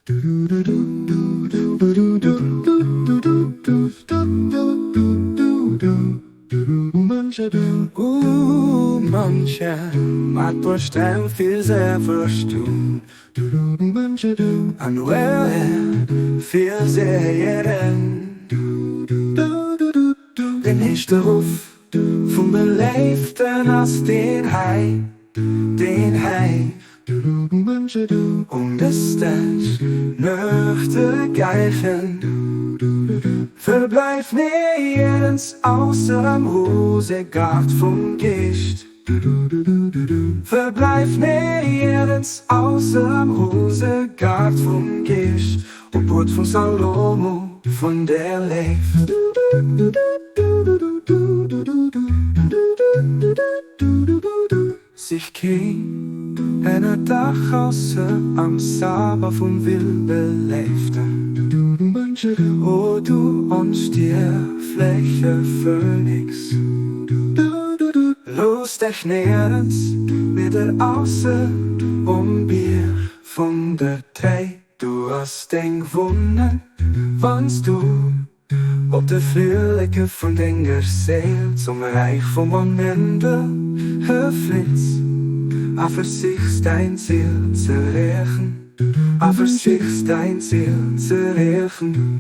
Manche mag bestimmt viel sehr verstehen. Und viel sehen. Den nächsten Ruf vom Belebten aus den Hai. Und das nöchte Geifen verbleibt nirgends außerm Rosegard vom Gicht. Verbleibt nirgends außerm Rosegard vom Gicht. Und Brot von Salomo von der lebt. Sich kein einer Dach außer am Sabber vom Wildbelebten. O du uns dir Fläche Phönix. Los dich nirgends wieder außer Bier von der Tee. Du hast den gewonnen, wannst du op de vleuelke von den Gerseel zum Reich vom Momente geflitst. Aber sich dein Ziel zu rächen, aber sich dein Ziel zu rächen.